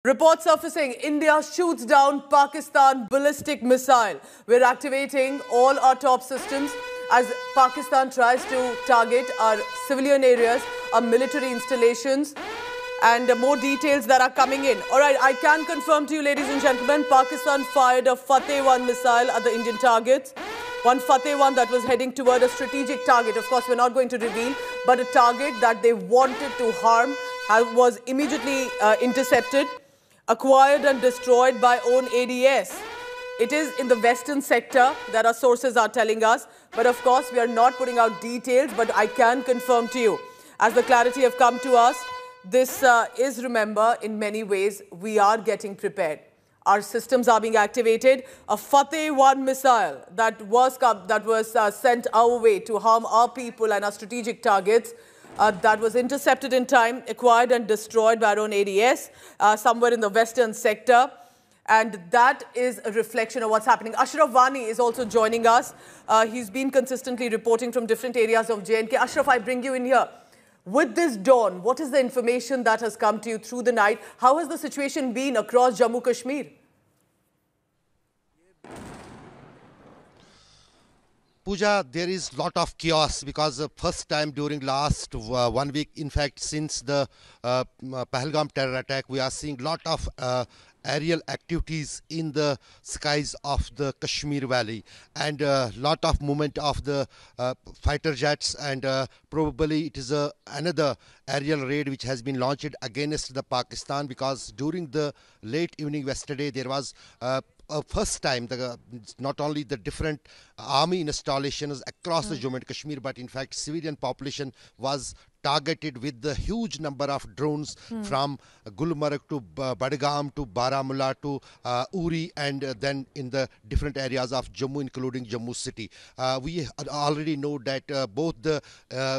Report surfacing, India shoots down Pakistan ballistic missile. We're activating all our top systems as Pakistan tries to target our civilian areas, our military installations, and more details that are coming in. All right, I can confirm to you, ladies and gentlemen, Pakistan fired a Fateh-1 missile at the Indian targets. One Fateh-1 that was heading toward a strategic target. Of course, we're not going to reveal, but a target that they wanted to harm was immediately intercepted, acquired and destroyed by own ADS. It is in the western sector that our sources are telling us. But of course, we are not putting out details, but I can confirm to you, as the clarity have come to us, this is, remember, in many ways, we are getting prepared. Our systems are being activated. A Fateh-1 missile that was sent our way to harm our people and our strategic targets, that was intercepted in time, acquired and destroyed by our own ADS, somewhere in the western sector. And that is a reflection of what's happening. Ashraf Wani is also joining us. He's been consistently reporting from different areas of J&K. Ashraf, I bring you in here. With this dawn, what is the information that has come to you through the night? How has the situation been across Jammu Kashmir? Pooja, there is lot of chaos because the first time during last 1 week, in fact, since the Pahalgam terror attack, we are seeing lot of aerial activities in the skies of the Kashmir Valley, and lot of movement of the fighter jets, and probably it is another aerial raid which has been launched against the Pakistan, because during the late evening yesterday there was first time not only the different army installations across the Jammu and Kashmir, but in fact civilian population was targeted with the huge number of drones from Gulmarg to Badgam to Baramulla to Uri, and then in the different areas of Jammu, including Jammu city. We already know that both the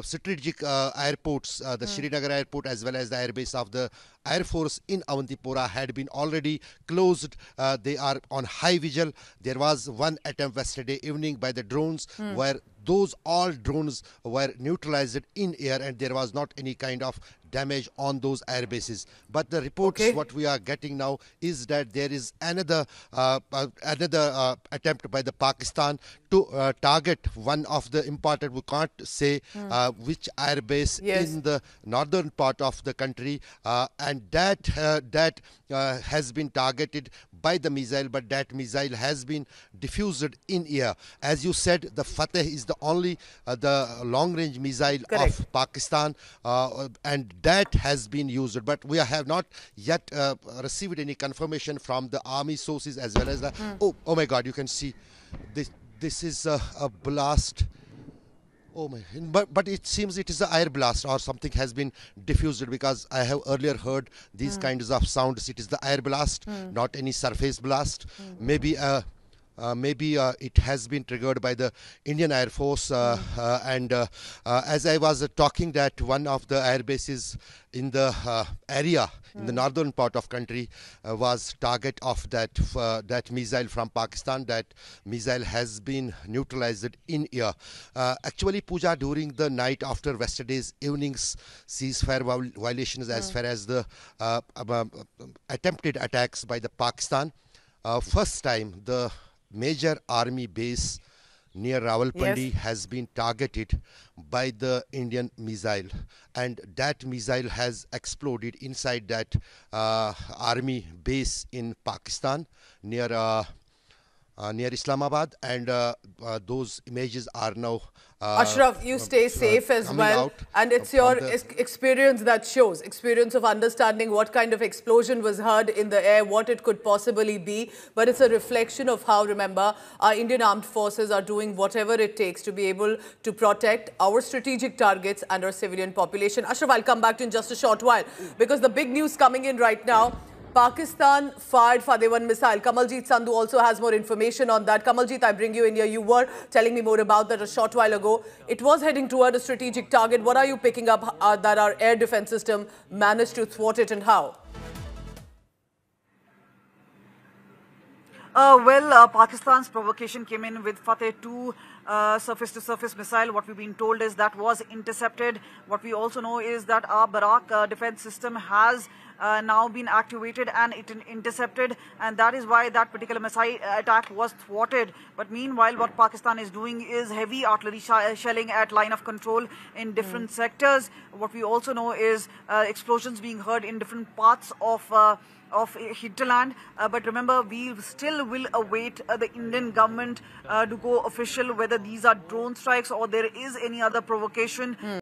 strategic airports, the Srinagar airport as well as the airbase of the Air Force in Avantipora had been already closed. They are on high vigil. There was one attempt yesterday evening by the drones where those all drones were neutralized in air, and there was not any kind of damage on those air bases. But the reports what we are getting now is that there is another attempt by the Pakistan to target one of the important, we can't say which air base in the northern part of the country, and that has been targeted by the missile, but that missile has been diffused in air. As you said, the Fateh is the only the long-range missile of Pakistan, and that has been used. But we have not yet received any confirmation from the army sources as well as the... Oh my God, you can see this is a blast. Oh my! But it seems it is an air blast or something has been diffused, because I have earlier heard these kinds of sounds. It is the air blast, not any surface blast. Maybe it has been triggered by the Indian Air Force, and as I was talking, that one of the air bases in the area in the northern part of country was target of that missile from Pakistan. That missile has been neutralized in air. Actually, Pooja, during the night after yesterday's evening's ceasefire violations, as far as the attempted attacks by the Pakistan, first time the major army base near Rawalpindi has been targeted by the Indian missile, and that missile has exploded inside that army base in Pakistan near Islamabad, and those images are now Ashraf, you stay safe as well, and it's your experience that shows, experience of understanding what kind of explosion was heard in the air, what it could possibly be, but it's a reflection of how, remember, our Indian armed forces are doing whatever it takes to be able to protect our strategic targets and our civilian population. Ashraf, I'll come back to you in just a short while, because the big news coming in right now, Pakistan fired Fateh-1 missile. Kamaljeet Sandhu also has more information on that. Kamaljeet, I bring you in here. You were telling me more about that a short while ago. It was heading toward a strategic target. What are you picking up that our air defense system managed to thwart it, and how? Pakistan's provocation came in with Fateh-2 surface-to-surface missile. What we've been told is that was intercepted. What we also know is that our Barak defense system has now been activated and it intercepted, and that is why that particular missile attack was thwarted. But meanwhile, what Pakistan is doing is heavy artillery shelling at line of control in different sectors. What we also know is explosions being heard in different parts of hinterland. But remember, we still will await the Indian government to go official whether these are drone strikes or there is any other provocation.